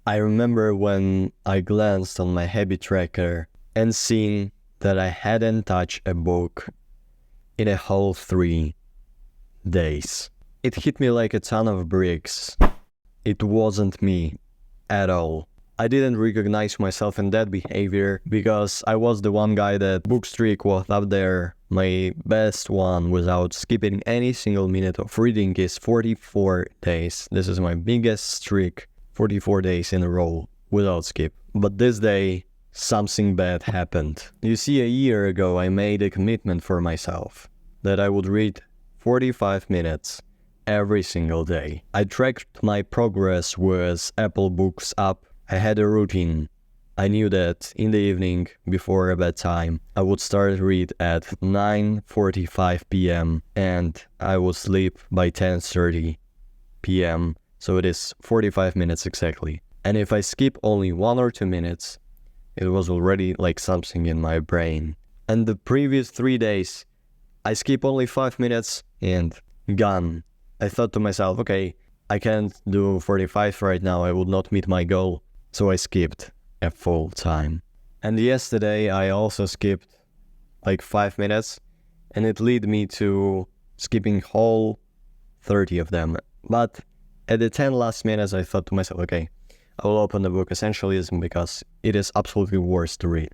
I remember when I glanced on my habit tracker and seen that I hadn't touched a book in a whole 3 days. It hit me like a ton of bricks. It wasn't me at all. I didn't recognize myself in that behavior because I was the one guy that book streak was up there. My best one without skipping any single minute of reading is 44 days. This is my biggest streak, 44 days in a row without skip. But this day, something bad happened. You see, a year ago I made a commitment for myself that I would read 45 minutes every single day. I tracked my progress with Apple Books app. I had a routine. I knew that in the evening, before bedtime, I would start read at 9:45 p.m. and I would sleep by 10:30 p.m. So it is 45 minutes exactly. And if I skip only 1 or 2 minutes, it was already like something in my brain. And the previous 3 days, I skip only 5 minutes and gone. I thought to myself, okay, I can't do 45 right now, I would not meet my goal. So I skipped a full time. And yesterday I also skipped like 5 minutes and it led me to skipping whole 30 of them. But at the 10 last minutes I thought to myself, okay, I will open the book Essentialism because it is absolutely worth to read.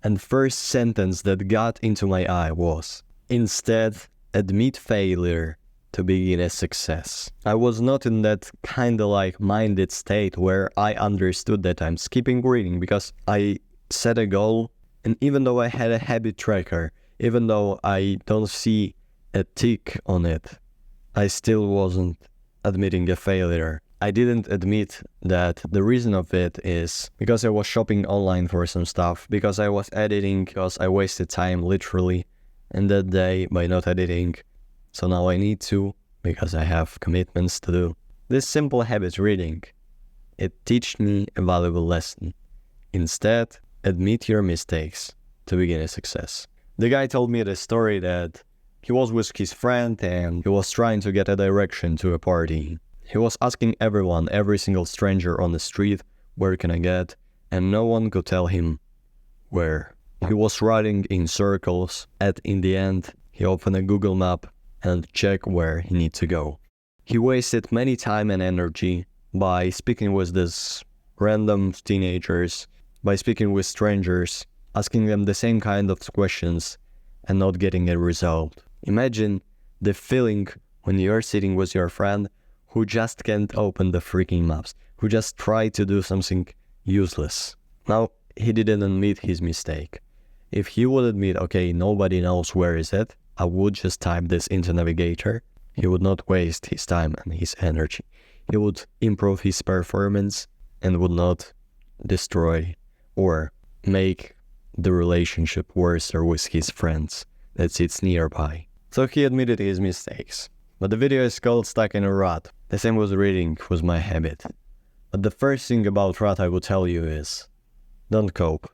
And the first sentence that got into my eye was, instead, admit failure to begin a success. I was not in that kind of like minded state where I understood that I'm skipping reading because I set a goal, and even though I had a habit tracker, even though I don't see a tick on it, I still wasn't admitting a failure. I didn't admit that the reason of it is because I was shopping online for some stuff, because I was editing, because I wasted time literally in that day by not editing. So now I need to, because I have commitments to do. This simple habit reading, it taught me a valuable lesson. Instead, admit your mistakes to begin a success. The guy told me the story that he was with his friend and he was trying to get a direction to a party. He was asking everyone, every single stranger on the street, where can I get? And no one could tell him where. He was riding in circles, and in the end, he opened a Google map and check where he needs to go. He wasted many time and energy by speaking with these random teenagers, by speaking with strangers, asking them the same kind of questions and not getting a result. Imagine the feeling when you're sitting with your friend who just can't open the freaking maps, who just tried to do something useless. Now, he didn't admit his mistake. If he would admit, okay, nobody knows where is it, I would just type this into Navigator. He would not waste his time and his energy. He would improve his performance and would not destroy or make the relationship worse with his friends that sits nearby. So he admitted his mistakes. But the video is called Stuck in a Rut. The same with reading was my habit. But the first thing about rut I would tell you is, don't cope.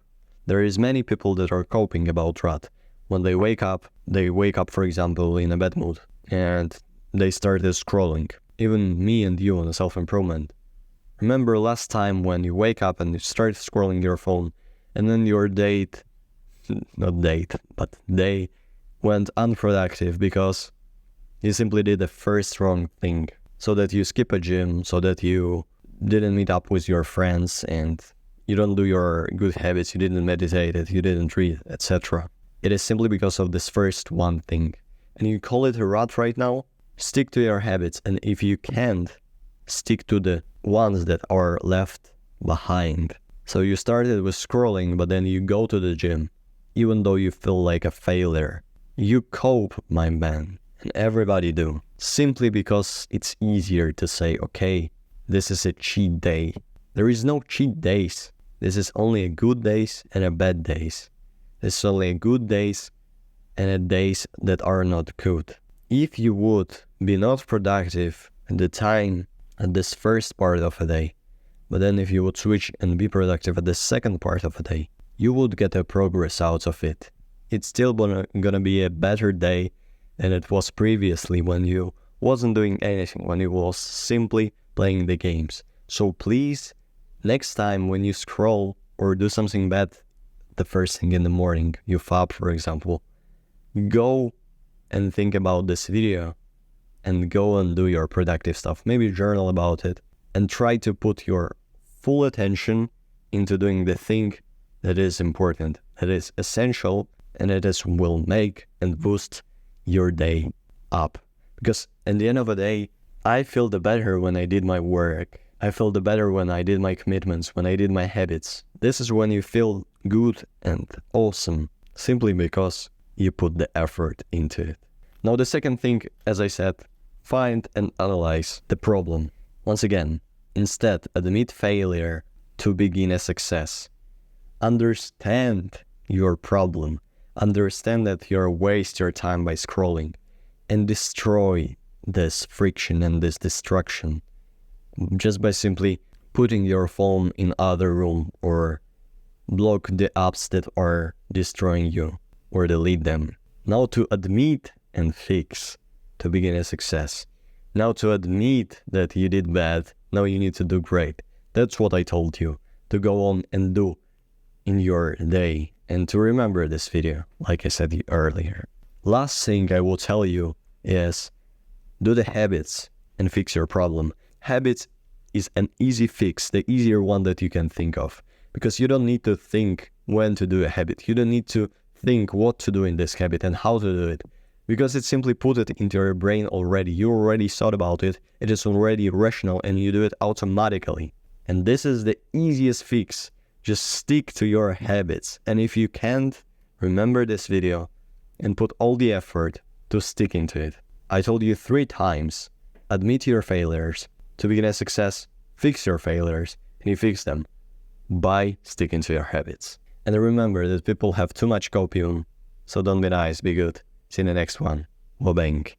There is many people that are coping about rut. When they wake up, for example, in a bad mood, and they started scrolling. Even me and you on self-improvement. Remember last time when you wake up and you start scrolling your phone, and then your day went unproductive because you simply did the first wrong thing. So that you skip a gym, so that you didn't meet up with your friends, and you don't do your good habits, you didn't meditate, you didn't read, etc. It is simply because of this first one thing. And you call it a rut right now? Stick to your habits, and if you can't, stick to the ones that are left behind. So you started with scrolling, but then you go to the gym, even though you feel like a failure. You cope, my man, and everybody do. Simply because it's easier to say, okay, this is a cheat day. There is no cheat days. This is only a good days and a bad days. It's only a good days and a days that are not good. If you would be not productive at the time at this first part of a day, but then if you would switch and be productive at the second part of a day, you would get a progress out of it. It's still gonna be a better day than it was previously when you wasn't doing anything, when you was simply playing the games. So please Next time when you scroll or do something bad the first thing in the morning, you fob, for example, go and think about this video and go and do your productive stuff. Maybe journal about it and try to put your full attention into doing the thing that is important, that is essential, and that is will make and boost your day up. Because at the end of the day, I feel the better when I did my work. I feel the better when I did my commitments, when I did my habits. This is when you feel good and awesome, simply because you put the effort into it. Now the second thing, as I said, find and analyze the problem. Once again, instead admit failure to begin a success. Understand your problem. Understand that you're wasting your time by scrolling, and destroy this friction and this destruction just by simply putting your phone in other room or block the apps that are destroying you or delete them. Now to admit and fix to begin a success. Now to admit that you did bad, now you need to do great. That's what I told you to go on and do in your day and to remember this video, like I said earlier. Last thing I will tell you is do the habits and fix your problem. Habits is an easy fix, the easier one that you can think of, because you don't need to think when to do a habit. You don't need to think what to do in this habit and how to do it, because it's simply put it into your brain already. You already thought about it. It is already rational and you do it automatically. And this is the easiest fix. Just stick to your habits. And if you can't, remember this video and put all the effort to stick into it. I told you 3 times, admit your failures to begin a success, fix your failures, and you fix them by sticking to your habits. And remember that people have too much copium, so don't be nice, be good. See you in the next one. Wabang.